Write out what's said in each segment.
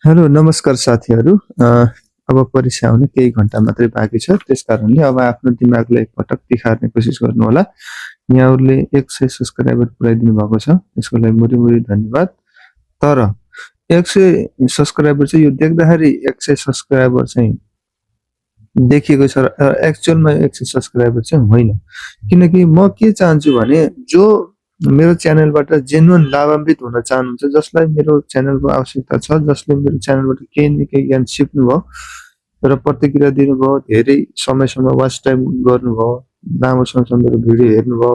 Hello नमस्कार साथीहरू। अब परीक्षा आउने केही घण्टा मात्रै बाँकी छ, त्यसकारणले अब आफ्नो दिमागलाई एकपटक तिखार्ने कोसिस गर्नुहोला। यहाँहरूले 100 सब्स्क्राइबर पुऱ्याइदिनु भएको छ, त्यसको लागि मुरी धन्यवाद। तर 100 सब्स्क्राइबर चाहिँ यो देख्दाखेरि 100 सब्स्क्राइबर चाहिँ देखिएको छ, एक्चुअलमा 100 सब्स्क्राइबर चाहिँ होइन। किनकि म के चाहन्छु भने जो मेरो च्यानलबाट जेन्युन लाभान्वित हुन चाहनुहुन्छ, जसलाई मेरो च्यानलको आवश्यकता छ, जसले मेरो च्यानलबाट केही न केही ज्ञान सिक्नुभयो र प्रतिक्रिया दिनुभयो, धेरै समयसम्म वाच टाइम गर्नुभयो, लामो समयसम्म मेरो भिडियो हेर्नुभयो,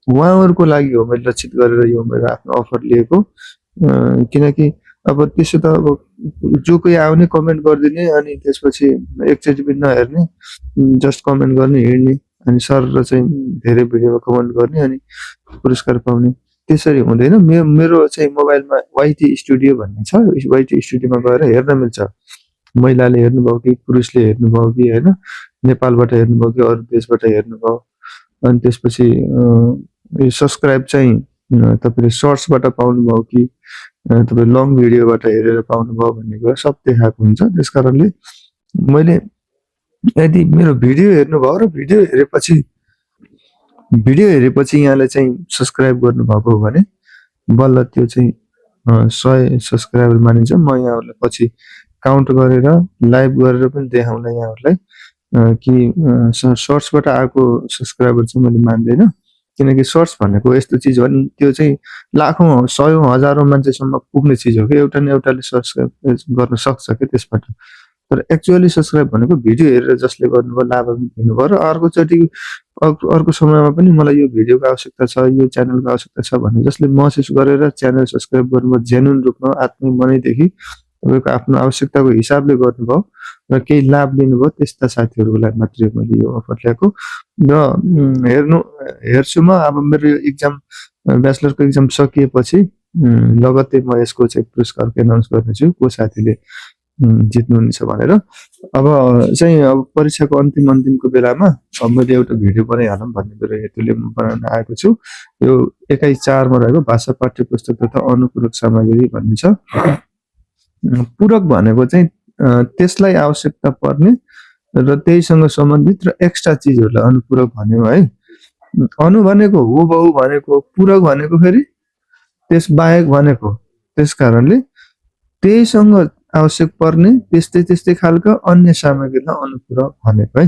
उहाँहरूको लागि हो मैले लक्षित गरेर यो मेरो आफ्नो अफर लिएको। किनकि अब त्यसो त अब जो कोही आउने कमेन्ट गरिदिने अनि त्यसपछि एकचोटि पनि नहेर्ने, जस्ट कमेन्ट गर्ने हिँड्ने, अनि सर र चाहिँ धेरै भिडियोमा कमेन्ट गर्ने अनि पुरस्कार पाउने, त्यसरी हुँदैन। मेरो चाहिँ मोबाइलमा वाइटी स्टुडियो भन्ने छ, वाइटी स्टुडियोमा गएर हेर्न मिल्छ। महिलाले हेर्नुभयो कि पुरुषले हेर्नुभयो कि होइन, नेपालबाट हेर्नुभयो कि अरू देशबाट हेर्नुभयो, अनि त्यसपछि यो सब्सक्राइब चाहिँ तपाईँले सर्ट्सबाट पाउनुभयो कि तपाईँ लङ भिडियोबाट हेरेर पाउनुभयो भन्ने कुरा सब देखाएको हुन्छ। त्यस कारणले मैले यदि मेरो भिडियो हेर्नुभयो र भिडियो हेरेपछि यहाँले चाहिँ सब्सक्राइब गर्नुभएको हो भने बल्ल त्यो चाहिँ 100 सब्सक्राइबर मानिन्छ। म यहाँहरूलाई पछि काउन्ट गरेर लाइभ गरेर पनि देखाउँला यहाँहरूलाई कि सर्ट्सबाट आएको सब्सक्राइबर चाहिँ मैले मान्दैन। किनकि सर्ट्स भनेको यस्तो चिज हो नि, त्यो चाहिँ लाखौँ सयौँ हजारौँ मान्छेसम्म पुग्ने चिज हो कि एउटा न एउटाले सब्सक्राइब गर्न सक्छ कि त्यसबाट। तर एक्चुअली सब्सक्राइब भनेको भिडियो हेरेर जसले गर्नुभयो, लाभान्वित हुनुभयो र अर्को समयमा पनि मलाई यो भिडियोको आवश्यकता छ, यो च्यानलको आवश्यकता छ भन्ने जसले महसुस गरेर च्यानल सब्सक्राइब गर्नुभयो, जेन्युन रूपमा आत्मै मनैदेखि तपाईँको आफ्नो आवश्यकताको हिसाबले गर्नुभयो र केही लाभ लिनुभयो, त्यस्ता साथीहरूको लागि मात्रै मैले यो अफर ल्याएको। र हेर्छु म अब मेरो यो इक्जाम, ब्याचलरको इक्जाम सकिएपछि लगत्तै म यसको चाहिँ पुरस्कारको एनाउन्स गर्नेछु, को साथीले जित्नुहुनेछ भनेर। अब चाहिँ अब परीक्षाको अन्तिमको बेलामा अब मैले एउटा भिडियो बनाइहालौँ भन्ने मेरो हेतुले म बनाउन आएको छु। यो एकाइ 4 मा रहेको भाषा पाठ्य पुस्तक तथा अनुपूरक सामग्री भन्ने छ। पूरक भनेको चाहिँ त्यसलाई आवश्यकता पर्ने र त्यहीसँग सम्बन्धित र एक्स्ट्रा चिजहरूलाई अनुपूरक भन्यो है। अनु भनेको हुबहु भनेको, पूरक भनेको फेरि त्यस बाहेक भनेको। त्यस कारणले त्यहीसँग आवश्यक पर्ने त्यस्तै खालका अन्य सामग्रीलाई अनुपूरक भनेको है।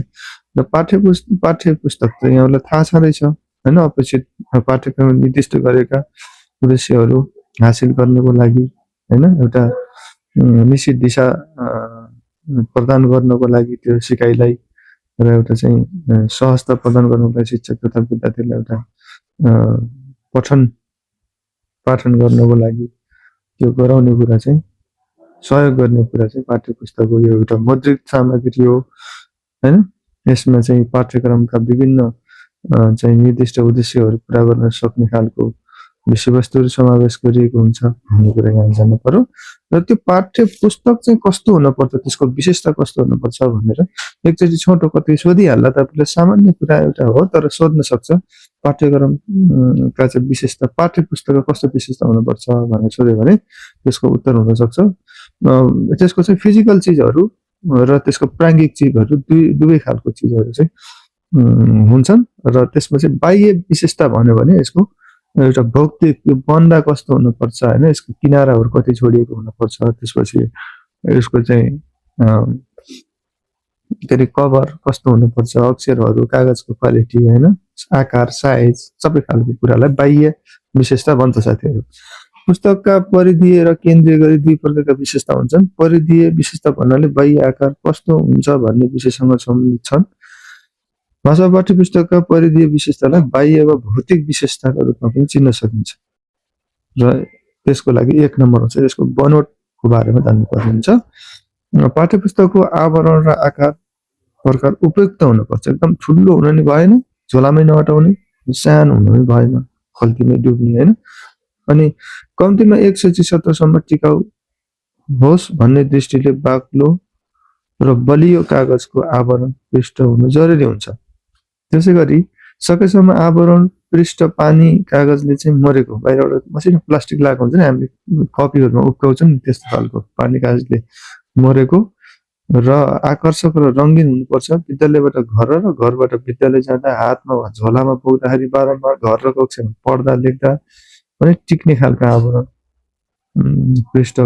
र पाठ्य पुस्तक त यहाँलाई थाहा छँदैछ होइन, अपेक्षित पाठ्यक्रम निर्दिष्ट गरेका उद्देश्यहरू हासिल गर्नको लागि होइन, एउटा निश्चित दिशा प्रदान गर्नको लागि त्यो सिकाइलाई र एउटा चाहिँ सहजता प्रदान गर्नको लागि शिक्षक तथा विद्यार्थीलाई एउटा पाठन गर्नको लागि त्यो गराउने कुरा चाहिँ सहयोग गर्ने कुरा चाहिँ पाठ्य पुस्तक हो। यो एउटा मुद्रित सामग्री हो होइन। यसमा चाहिँ पाठ्यक्रमका विभिन्न चाहिँ निर्दिष्ट उद्देश्यहरू पुरा गर्न सक्ने खालको विषयवस्तुहरू समावेश गरिएको हुन्छ भन्ने कुरा यहाँ जान्नु पर्यो। र त्यो पाठ्य पुस्तक चाहिँ कस्तो हुनुपर्छ, त्यसको विशेषता कस्तो हुनुपर्छ भनेर एकचोटि छोटो कतै सोधिहाल्दा तपाईँले सामान्य कुरा एउटा हो, तर सोध्न सक्छ पाठ्यक्रमका चाहिँ विशेषता, पाठ्य पुस्तकको कस्तो विशेषता हुनुपर्छ भनेर सोध्यो भने त्यसको उत्तर हुनसक्छ। त्यसको चाहिँ फिजिकल चिजहरू र त्यसको प्राङ्गिक चिजहरू दुवै खालको चिजहरू चाहिँ हुन्छन्। र त्यसमा चाहिँ बाह्य विशेषता भन्यो भने यसको एउटा भौतिक, यो बन्दा कस्तो हुनुपर्छ होइन, यसको किनाराहरू कति छोडिएको हुनुपर्छ, त्यसपछि यसको चाहिँ के अरे कभर कस्तो हुनुपर्छ, अक्षरहरू, कागजको क्वालिटी होइन, आकार, साइज, सबै खालको कुरालाई बाह्य विशेषता भन्छ साथीहरू। पुस्तकका परिधीय र केन्द्रीय गरी दुई प्रकारका विशेषता हुन्छन्। परिधीय विशेषता भन्नाले बाह्य आकार कस्तो हुन्छ भन्ने विषयसँग सम्बन्धित छन्। भाषा पाठ्य पुस्तकका परिधीय विशेषतालाई बाह्य वा भौतिक विशेषताका रूपमा पनि चिन्न सकिन्छ र त्यसको लागि 1 नम्बर हुन्छ यसको बनोटको बारेमा जान्नुपर्ने हुन्छ। पाठ्य पुस्तकको आवरण र आकार प्रकार उपयुक्त हुनुपर्छ, एकदम ठुलो हुन नि भएन, झोलामै नअटाउने, सानो हुनु नि भएन, खल्तीमै डुब्ने होइन। अनि कम्तीमा 176 सम्म टिकाउ होस् भन्ने दृष्टिले बाक्लो र बलियो कागजको आवरण पृष्ठ हुनु जरुरी हुन्छ। त्यसै गरी सकेसम्म आवरण पृष्ठ पानी कागजले चाहिँ मरेको बाहिरबाट मसिनो प्लास्टिक लगाएको हुन्छ नि हामीले कपीहरूमा उक्काउँछौँ नि त्यस्तो खालको पानी कागजले मरेको र आकर्षक र रङ्गीन हुनुपर्छ। विद्यालयबाट घर र घरबाट विद्यालय जाँदा हातमा वा झोलामा बोक्दाखेरि बारम्बार घर र कक्षामा पढ्दा लेख्दा पनि टिक्ने खालको आवरण पृष्ठ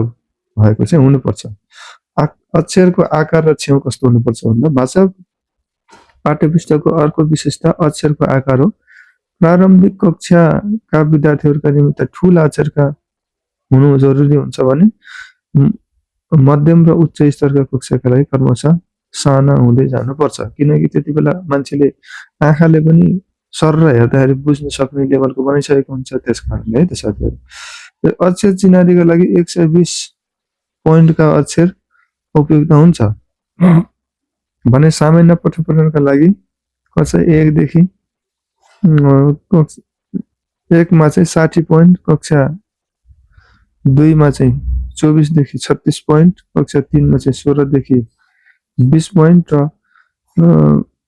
भएको चाहिँ हुनुपर्छ। अक्षरको आकार र छेउ कस्तो हुनुपर्छ भन्दा भाषा पाठ्यपुस्तकको अर्को विशेषता अक्षरको आकार हो। प्रारम्भिक कक्षाका विद्यार्थीहरूका निमित्त ठुला अक्षरका हुनु जरुरी हुन्छ भने मध्यम र उच्च स्तरका कक्षाका लागि क्रमशः साना हुँदै जानुपर्छ, किनकि त्यति बेला मान्छेले आँखाले पनि सर हेर्दाखेरि बुझ्न सक्ने लेभलको बनाइसकेको हुन्छ। त्यस कारणले है त साथीहरू, अक्षर चिनारीका लागि 120 पोइन्टका अक्षर उपयुक्त हुन्छ भने सामान्य पठनका लागि कक्षा 1 देखि 1 मा चाहिँ 60 पोइन्ट, कक्षा 2 मा चाहिँ 24 देखि 36 पोइन्ट, कक्षा 3 मा चाहिँ 16 देखि 20 पोइन्ट र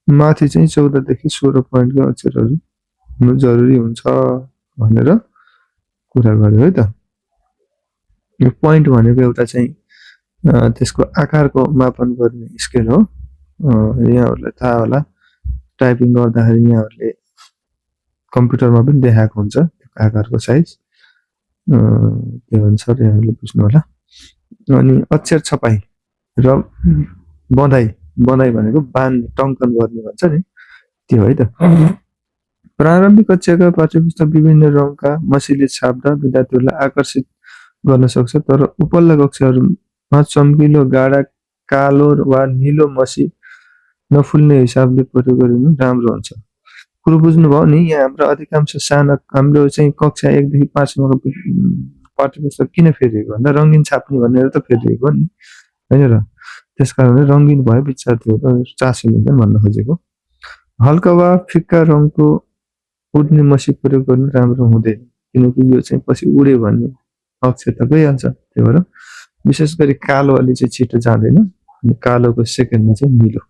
माथि चाहिँ 14 देखि 16 पोइन्टका अक्षरहरू हुनु जरुरी हुन्छ भनेर कुरा गर्यो है त। यो पोइन्ट भनेको एउटा चाहिँ त्यसको आकारको मापन गर्ने स्केल हो। यहाँहरूलाई थाहा होला, टाइपिङ गर्दाखेरि यहाँहरूले कम्प्युटरमा पनि देखाएको हुन्छ त्यो आकारको साइज, त्यो अनुसार यहाँहरूले बुझ्नु होला। अनि अक्षर छपाई र बधाई भनेको बान्ने टङ्कन गर्ने भन्छ नि, त्यो है त। प्रारम्भिक कक्षाका पाठ्यपुस्तक विभिन्न रङका मसीले छाप्दा विद्यार्थीहरूलाई आकर्षित गर्न सक्छ, तर उपल्लो कक्षाहरूमा चम्किलो गाढा कालो वा निलो मसी नफुल्ने हिसाबले प्रयोग गरिनु राम्रो हुन्छ। कुरो बुझ्नुभयो नि। यहाँ हाम्रो अधिकांश साना हाम्रो चाहिँ कक्षा 1 देखि 5 सम्मको पाठ्यपुस्तक किन फेरिएको भन्दा रङ्गीन छाप्ने भनेर त फेरिएको नि होइन र, त्यस कारणले रङ्गीन भए विद्यार्थीहरू चासो लिन्छन् भन्न खोजेको। हल्का वा फिक्का रङको उड्ने मसी प्रयोग गर्नु राम्रो हुँदैन, किनकि यो चाहिँ पछि उड्यो भने अक्षर त गइहाल्छ। त्यही भएर विशेष गरी कालो अलि चाहिँ छिटो जाँदैन, अनि कालोको सेकेन्डमा चाहिँ निलो।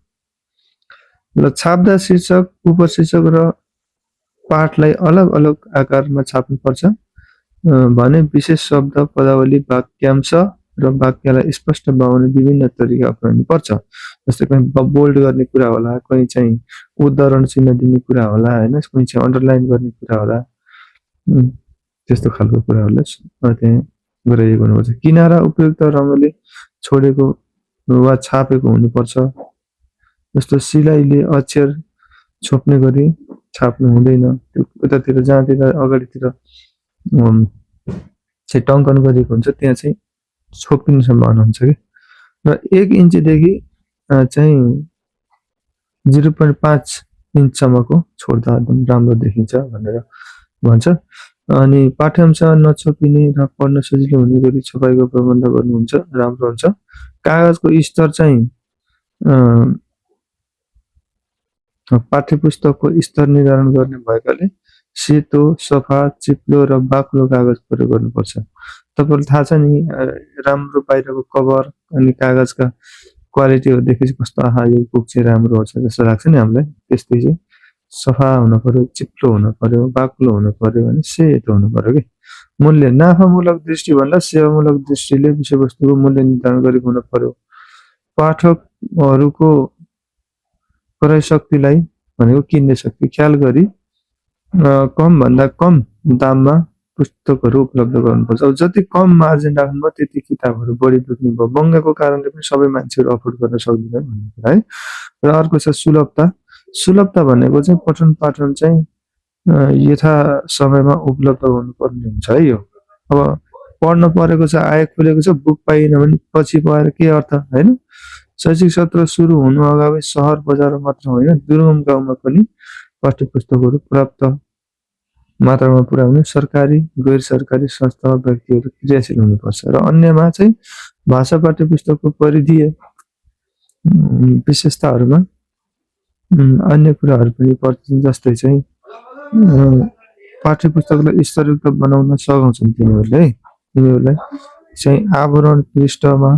र छाप्दा शीर्षक, उपशीर्षक र पाठलाई अलग अलग आकारमा छाप्नुपर्छ भने विशेष शब्द, पदावली, वाक्यांश र वाक्यलाई स्पष्ट बनाउने विभिन्न तरिका अपनाउनुपर्छ। जस्तै कहीँ बोल्ड गर्ने कुरा होला, कहीँ चाहिँ उद्धरण चिन्ह दिने कुरा होला होइन, कहीँ चाहिँ अन्डरलाइन गर्ने कुरा होला, त्यस्तो खालको कुराहरूलाई त्यहाँ गराइएको हुनुपर्छ। किनारा उपयुक्त रङले छोडेको वा छापेको हुनुपर्छ। जस्तो सिलाइले अक्षर छोप्ने गरी छाप्नु हुँदैन, त्यो उतातिर जहाँतिर अगाडितिर चाहिँ टङ्कन गरिएको हुन्छ त्यहाँ चाहिँ छोपिने सम्भावना हुन्छ कि। र 1 इन्चदेखि चाहिँ 0.5 इन्चसम्मको छोड्दा एकदम राम्रो देखिन्छ भनेर भन्छ। अनि पाठ्यांश नछोपिने र पढ्न सजिलो हुने गरी छपाईको प्रबन्ध गर्नुहुन्छ राम्रो हुन्छ। कागजको स्तर चाहिँ पाठ्यपुस्तकको स्तर निर्धारण गर्ने भएकाले सेतो, सफा, चिप्लो र बाक्लो कागज प्रयोग गर्नुपर्छ। तपाईँलाई थाहा छ नि, राम्रो बाहिरको कभर अनि कागजका क्वालिटीहरू देखेपछि कस्तो आहा यो बुक चाहिँ राम्रो हुन्छ जस्तो लाग्छ नि हामीलाई। त्यस्तै चाहिँ सफा हुन पर्यो, चिप्लो हुन पर्यो, बाक्लो हुन पर्यो, अनि सेतो हुन पर्यो कि। मूल्य, नाफामूलक दृष्टिभन्दा सेवामूलक दृष्टिले विषयवस्तुको मूल्य निर्धारण गरेको हुन पर्यो। पाठकहरूको क्रय शक्तिलाई भनेको किन्ने शक्ति ख्याल गरी कम भन्दा कम दाममा पुस्तकहरू उपलब्ध गर्नुपर्छ। अब जति कम मार्जिन राख्नुभयो त्यति किताबहरू बढी बिक्री भयो। महँगाको कारणले पनि सबै मान्छेहरू अफोर्ड गर्न सक्दैनन् भन्ने कुरा है। र अर्को छ सुलभता। सुलभता भनेको चाहिँ पठन पाठन चाहिँ यथा समयमा उपलब्ध हुनुपर्ने हुन्छ है। यो अब पढ्न परेको छ, आय खुलेको छ, बुक पाइएन भने पछि पढेर के अर्थ होइन। शैक्षिक सत्र सुरु हुनु अगावै सहर बजार मात्र होइन, दुर्गम गाउँमा पनि पाठ्यपुस्तकहरू पर्याप्त मात्रामा पुर्याउने सरकारी गैर सरकारी संस्था व्यक्तिहरू क्रियाशील हुनुपर्छ। र अन्यमा चाहिँ भाषा पाठ्यपुस्तकको परिधीय विशेषताहरूमा अन्य कुराहरू पनि पर्छन्। जस्तै चाहिँ पाठ्यपुस्तकलाई स्तरयुक्त बनाउन सघाउँछन् तिनीहरूलाई चाहिँ आवरण पृष्ठमा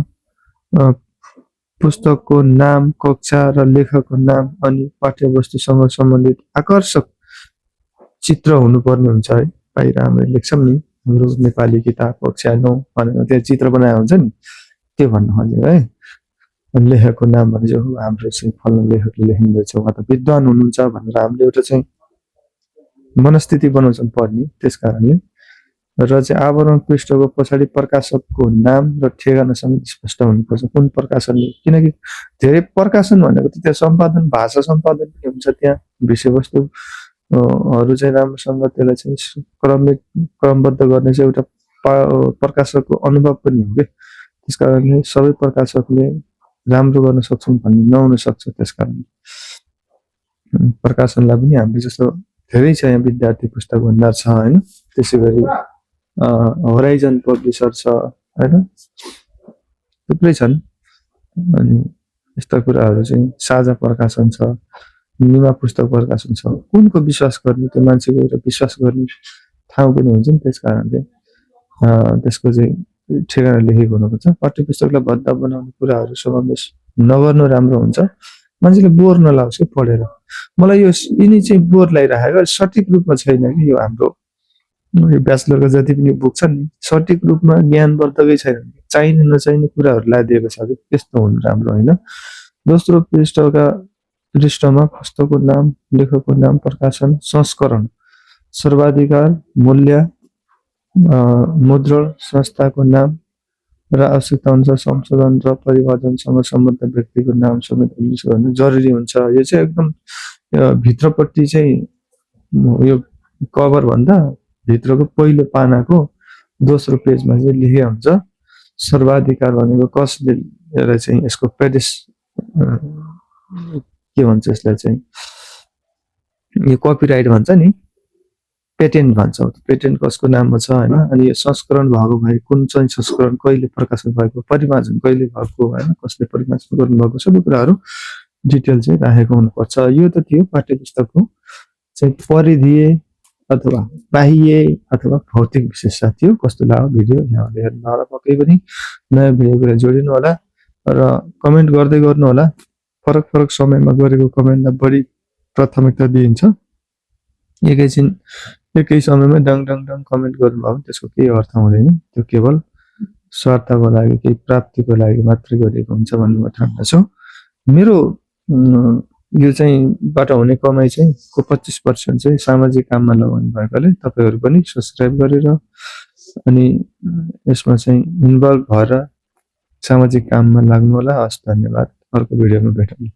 पुस्तकको नाम, कक्षा र लेखकको नाम अनि पाठ्यवस्तुसँग सम्बन्धित आकर्षक चित्र हुनुपर्ने हुन्छ है। बाहिर हामीले लेख्छौँ नि हाम्रो नेपाली किताब कक्षा 9 भनेर त्यहाँ चित्र बनाएको हुन्छ नि, त्यो भन्नु खोजेको है। लेखकको नाम भने चाहिँ हाम्रो चाहिँ फल्ना लेखकले लेख्नुहुँदैछ, उहाँ त विद्वान हुनुहुन्छ भनेर हामीले एउटा चाहिँ मनस्थिति बनाउँछौँ पढ्ने। त्यस कारणले र चाहिँ आवरण पृष्ठको पछाडि प्रकाशकको नाम र ठेगाना समेत स्पष्ट हुनुपर्छ, कुन प्रकाशनले। किनकि धेरै प्रकाशन भनेको त त्यहाँ सम्पादन, भाषा सम्पादन पनि हुन्छ, त्यहाँ विषयवस्तु हरू चाहिँ राम्रोसँग त्यसलाई चाहिँ क्रमबद्ध गर्ने चाहिँ एउटा प्रकाशकको अनुभव पनि हो कि। त्यस कारणले सबै प्रकाशकले राम्रो गर्न सक्छन् भन्ने नहुन सक्छ। त्यस कारणले प्रकाशनलाई पनि हामीले जस्तो धेरै छ यहाँ विद्यार्थी पुस्तक भण्डार छ होइन, त्यसै गरी होराइजन पब्लिसर छ होइन, थुप्रै छन्। अनि यस्ता कुराहरू चाहिँ साझा प्रकाशन छ, निमा पुस्तक प्रकाशन छ। कुनको विश्वास गर्ने, त्यो मान्छेको एउटा विश्वास गर्ने ठाउँ पनि हुन्छ नि। त्यस कारणले त्यसको चाहिँ ठेगाना लेखेको हुनुपर्छ। पाठ्य पुस्तकलाई भद्दा बनाउने कुराहरू समावेश नगर्नु राम्रो हुन्छ, मान्छेले बोर नलाओस् कि पढेर। मलाई यो यिनी चाहिँ बोर लागिरहेको सठिक रूपमा छैन कि यो हाम्रो ब्याचलरको जति पनि बुक छ नि सठिक रूपमा ज्ञानवर्धकै छैन, चाहिने नचाहिने कुराहरू लगाइदिएको छ कि, त्यस्तो हुनु राम्रो होइन। दोस्रो पृष्ठमा पुस्तकको नाम, लेखकको नाम, प्रकाशन, संस्करण, सर्वाधिकार, मूल्य, मुद्रण, संस्थाको नाम र आवश्यकता अनुसार संशोधन र परिवर्तनसँग सम्बद्ध व्यक्तिको नाम समेत उल्लेख गर्नु जरुरी हुन्छ। यो चाहिँ एकदम भित्रपट्टि चाहिँ यो कभर भन्दा भित्रको पहिलो पानाको दोस्रो पेजमा चाहिँ लेखेको हुन्छ सर्वाधिकार भनेको कसले चाहिँ यसको पेडिस के भन्छ यसलाई चाहिँ यो कपिराइट भन्छ नि, पेटेन्ट भन्छ। पेटेन्ट कसको नाममा छ होइन। अनि यो संस्करण भएको भए कुन चाहिँ संस्करण कहिले प्रकाशन भएको, परिमार्जन कहिले भएको होइन, कसले परिमार्जन गर्नुभएको, सबै कुराहरू डिटेल चाहिँ राखेको हुनुपर्छ। यो त थियो पाठ्य पुस्तकको चाहिँ परिधीय अथवा बाह्य अथवा भौतिक विशेषता थियो। कस्तो लाग्यो भिडियो यहाँले हेर्नु होला, पक्कै पनि नयाँ भिडियोलाई जोडिनु होला र कमेन्ट गर्दै गर्नु होला। फरक फरक समयमा गरेको कमेन्टलाई बढी प्राथमिकता दिइन्छ। एकै समयमा डङ डङ डङ कमेन्ट गर्नुभयो भने त्यसको केही अर्थ हुँदैन, त्यो केवल स्वार्थको लागि, केही प्राप्तिको लागि मात्रै गरिएको हुन्छ भन्ने म ठान्दछु। मेरो यो चाहिँ बाट हुने कमाइ चाहिँ को 25% चाहिँ सामाजिक काममा लगाउनु भएकोले तपाईँहरू पनि सब्सक्राइब गरेर अनि यसमा चाहिँ इन्भल्भ भएर सामाजिक काममा लाग्नु होला। हस्, धन्यवाद। अर्को भिडियोमा भेटौँ।